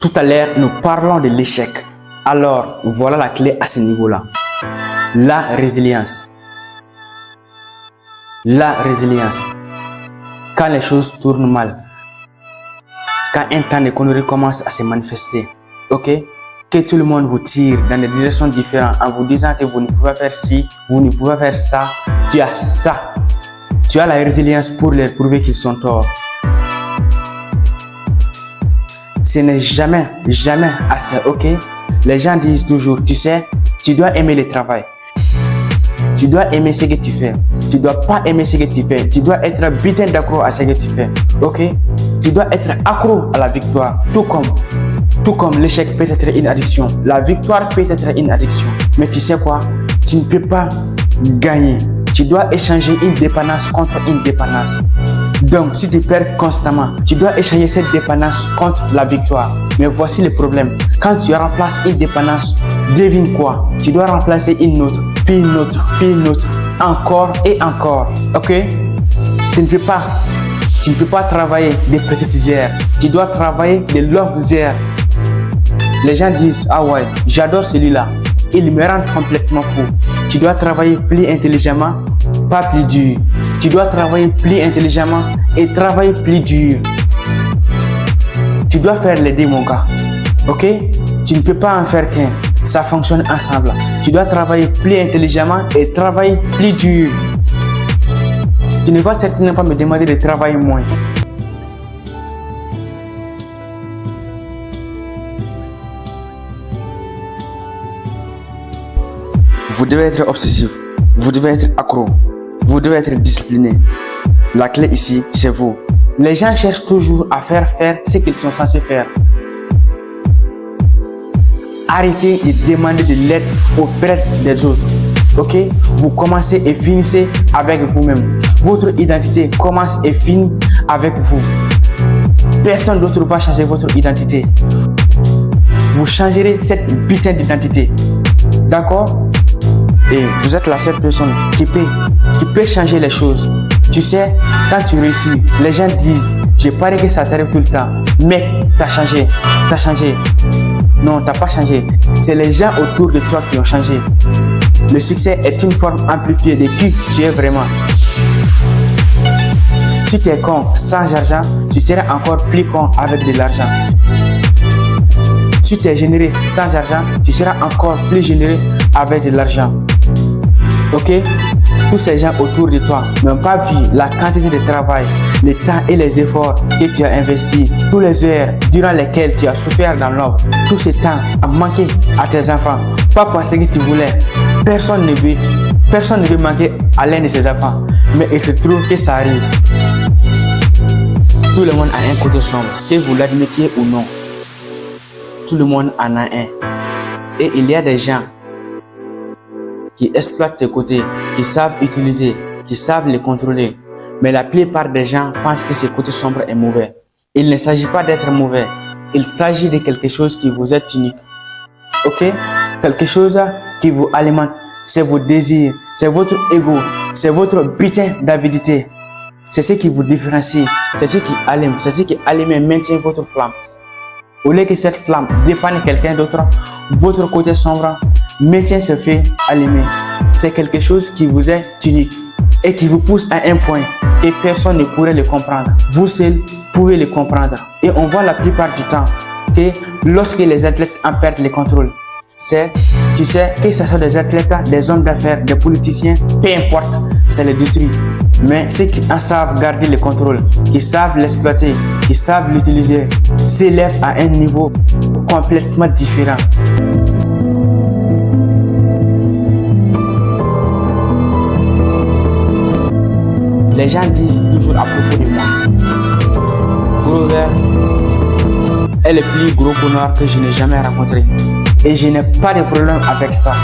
Tout à l'heure, nous parlons de l'échec. Alors, voilà la clé à ce niveau-là. La résilience. La résilience. Quand les choses tournent mal, quand un temps de conneries commence à se manifester, ok? Que tout le monde vous tire dans des directions différentes en vous disant que vous ne pouvez pas faire ci, vous ne pouvez pas faire ça, tu as ça. Tu as la résilience pour leur prouver qu'ils sont torts. Ce n'est jamais assez, ok? Les gens disent toujours, tu sais, tu dois aimer le travail. Tu dois aimer ce que tu fais. Tu dois pas aimer ce que tu fais. Tu dois être bien d'accro à ce que tu fais, ok? Tu dois être accro à la victoire. Tout comme l'échec peut être une addiction. La victoire peut être une addiction. Mais tu sais quoi? Tu ne peux pas gagner. Tu dois échanger une dépendance contre une dépendance. Donc, si tu perds constamment, tu dois échanger cette dépendance contre la victoire. Mais voici le problème. Quand tu remplaces une dépendance, devine quoi? Tu dois remplacer une autre, puis une autre, puis une autre, encore et encore. Ok? Tu ne peux pas travailler des petites heures. Tu dois travailler des longues heures. Les gens disent, ah ouais, j'adore celui-là. Il me rend complètement fou. Tu dois travailler plus intelligemment, pas plus dur. Tu dois travailler plus intelligemment et travailler plus dur. Tu dois faire les deux, mon gars. Ok? Tu ne peux pas en faire qu'un. Ça fonctionne ensemble. Tu dois travailler plus intelligemment et travailler plus dur. Tu ne vas certainement pas me demander de travailler moins. Vous devez être obsessif, vous devez être accro, vous devez être discipliné. La clé ici, c'est vous. Les gens cherchent toujours à faire ce qu'ils sont censés faire. Arrêtez de demander de l'aide auprès des autres. Ok? Vous commencez et finissez avec vous-même. Votre identité commence et finit avec vous. Personne d'autre va changer votre identité. Vous changerez cette putain d'identité. D'accord? Et vous êtes la seule personne qui peut changer les choses. Tu sais, quand tu réussis, les gens disent, je parie que ça t'arrive tout le temps. Mec, t'as changé. Non, t'as pas changé. C'est les gens autour de toi qui ont changé. Le succès est une forme amplifiée de qui tu es vraiment. Si tu es con sans argent, tu seras encore plus con avec de l'argent. Si tu es généreux sans argent, tu seras encore plus généreux avec de l'argent. Ok? Tous ces gens autour de toi n'ont pas vu la quantité de travail, le temps et les efforts que tu as investis, toutes les heures durant lesquelles tu as souffert dans l'ombre. Tout ce temps a manqué à tes enfants, pas parce que tu voulais. Personne ne veut manquer à l'un de ses enfants, mais il se trouve que ça arrive. Tout le monde a un côté sombre, que vous l'admettiez ou non. Tout le monde en a un. Et il y a des gens qui exploitent ces côtés, qui savent utiliser, qui savent les contrôler. Mais la plupart des gens pensent que ce côté sombre est mauvais. Il ne s'agit pas d'être mauvais. Il s'agit de quelque chose qui vous est unique. Ok? Quelque chose qui vous alimente. C'est vos désirs, c'est votre ego, c'est votre putain d'avidité. C'est ce qui vous différencie, c'est ce qui allume, et maintient votre flamme. Au lieu que cette flamme dépanne quelqu'un d'autre, votre côté sombre maintient ce feu allumé. C'est quelque chose qui vous est unique et qui vous pousse à un point que personne ne pourrait le comprendre. Vous seul pouvez le comprendre. Et on voit la plupart du temps que lorsque les athlètes en perdent le contrôle, tu sais, que ce soit des athlètes, des hommes d'affaires, des politiciens, peu importe, ça les détruit. Mais ceux qui en savent garder le contrôle, qui savent l'exploiter, qui savent l'utiliser, s'élèvent à un niveau complètement différent. Les gens disent toujours à propos de moi, Grover est le plus gros bonheur que je n'ai jamais rencontré. Et je n'ai pas de problème avec ça.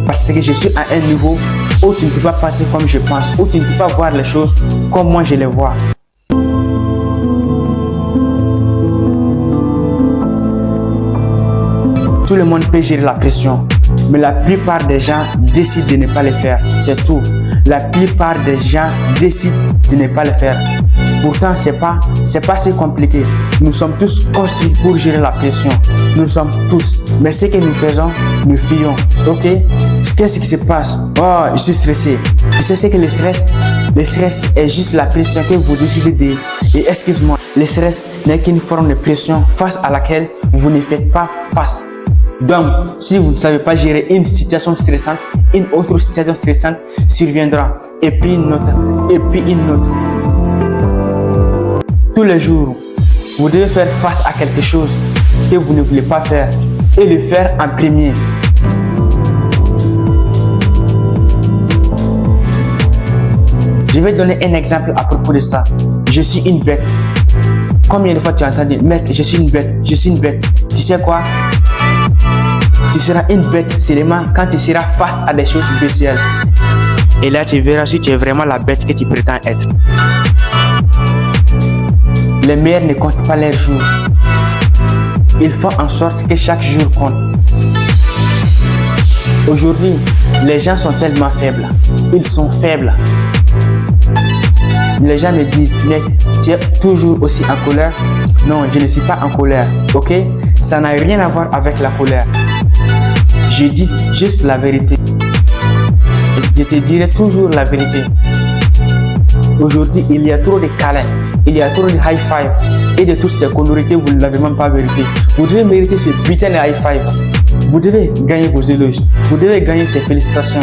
Parce que je suis à un niveau où tu ne peux pas passer comme je pense, où tu ne peux pas voir les choses comme moi je les vois. Tout le monde peut gérer la pression, mais la plupart des gens décident de ne pas le faire. C'est tout. La plupart des gens décident de ne pas le faire. Pourtant, c'est pas si compliqué. Nous sommes tous construits pour gérer la pression. Nous sommes tous. Mais ce que nous faisons, nous fuyons. Ok? Qu'est-ce qui se passe? Oh, je suis stressé. Tu sais ce que le stress est juste la pression que vous décidez de... Et excuse-moi, le stress n'est qu'une forme de pression face à laquelle vous ne faites pas face. Donc, si vous ne savez pas gérer une situation stressante, une autre situation stressante surviendra. Et puis une autre. Et puis une autre. Tous les jours, vous devez faire face à quelque chose que vous ne voulez pas faire et le faire en premier. Je vais donner un exemple à propos de ça. Je suis une bête. Combien de fois tu as entendu, mec, je suis une bête, je suis une bête. Tu sais quoi? Tu seras une bête seulement quand tu seras face à des choses spéciales. Et là, tu verras si tu es vraiment la bête que tu prétends être. Les meilleurs ne comptent pas leurs jours. Ils font en sorte que chaque jour compte. Aujourd'hui, les gens sont tellement faibles. Ils sont faibles. Les gens me disent, mais tu es toujours aussi en colère? Non, je ne suis pas en colère. Ok? Ça n'a rien à voir avec la colère. Je dis juste la vérité. Je te dirai toujours la vérité. Aujourd'hui, il y a trop de câlins, il y a trop de high five et de toutes ces conneries que vous ne l'avez même pas mérité. Vous devez mériter ce putain de high five. Vous devez gagner vos éloges. Vous devez gagner ces félicitations.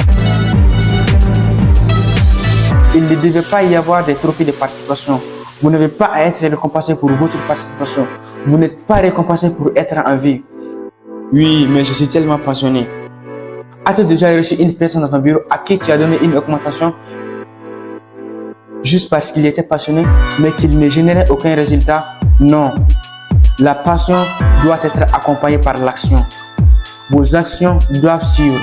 Il ne devait pas y avoir des trophées de participation. Vous n'avez pas à être récompensé pour votre participation. Vous n'êtes pas récompensé pour être en vie. Oui, mais je suis tellement passionné. As-tu déjà reçu une personne dans ton bureau à qui tu as donné une augmentation juste parce qu'il était passionné, mais qu'il ne générait aucun résultat? Non. La passion doit être accompagnée par l'action. Vos actions doivent suivre.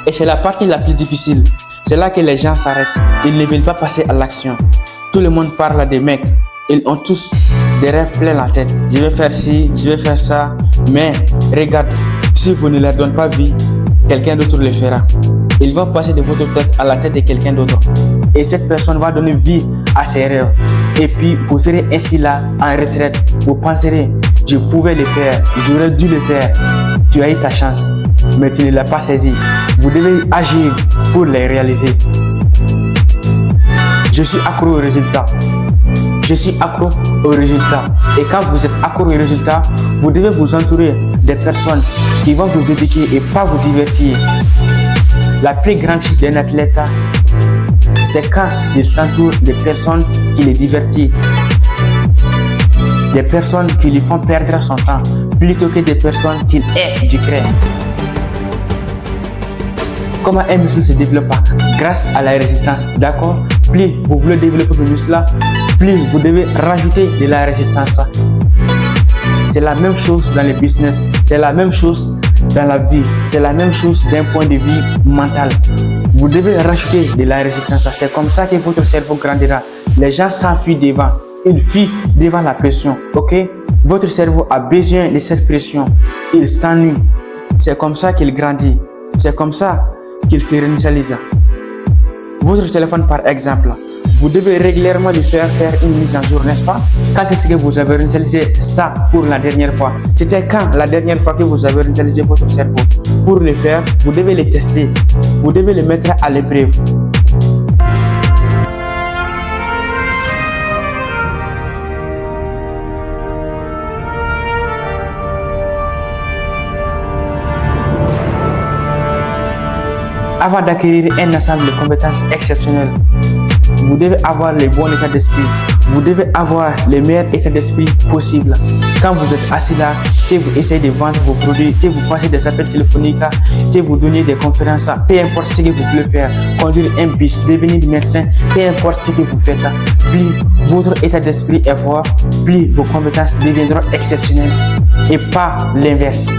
Et c'est la partie la plus difficile. C'est là que les gens s'arrêtent. Ils ne veulent pas passer à l'action. Tout le monde parle des mecs. Ils ont tous des rêves plein la tête. Je vais faire ci, je vais faire ça. Mais regarde, si vous ne leur donnez pas vie, quelqu'un d'autre le fera. Ils vont passer de votre tête à la tête de quelqu'un d'autre. Et cette personne va donner vie à ses rêves. Et puis, vous serez ainsi là, en retraite. Vous penserez, je pouvais le faire, j'aurais dû le faire. Tu as eu ta chance, mais tu ne l'as pas saisi. Vous devez agir pour les réaliser. Je suis accro au résultat. Je suis accro au résultat. Et quand vous êtes accro au résultat, vous devez vous entourer des personnes qui vont vous éduquer et pas vous divertir. La plus grande chute d'un athlète, c'est quand il s'entoure des personnes qui les divertissent. Des personnes qui lui font perdre son temps, plutôt que des personnes qui aient du craint. Comment un muscle se développe? Grâce à la résistance, d'accord? Plus vous voulez développer le muscle, plus vous devez rajouter de la résistance. C'est la même chose dans le business, c'est la même chose dans la vie, c'est la même chose d'un point de vue mental. Vous devez rajouter de la résistance, c'est comme ça que votre cerveau grandira. Les gens s'enfuient devant, ils fuient devant la pression, ok? Votre cerveau a besoin de cette pression, il s'ennuie. C'est comme ça qu'il grandit, c'est comme ça qu'il se réinitialise. Votre téléphone par exemple, vous devez régulièrement lui faire une mise en jour, n'est-ce pas? Quand est-ce que vous avez réinitialisé ça pour la dernière fois? C'était quand la dernière fois que vous avez réinitialisé votre cerveau? Pour le faire, vous devez le tester, vous devez le mettre à l'épreuve. Avant d'acquérir un ensemble de compétences exceptionnelles, vous devez avoir le bon état d'esprit. Vous devez avoir le meilleur état d'esprit possible. Quand vous êtes assis là, que vous essayez de vendre vos produits, que vous passez des appels téléphoniques, que vous donnez des conférences, peu importe ce que vous voulez faire, conduire un bus, devenir médecin, peu importe ce que vous faites, plus votre état d'esprit est fort, plus vos compétences deviendront exceptionnelles et pas l'inverse.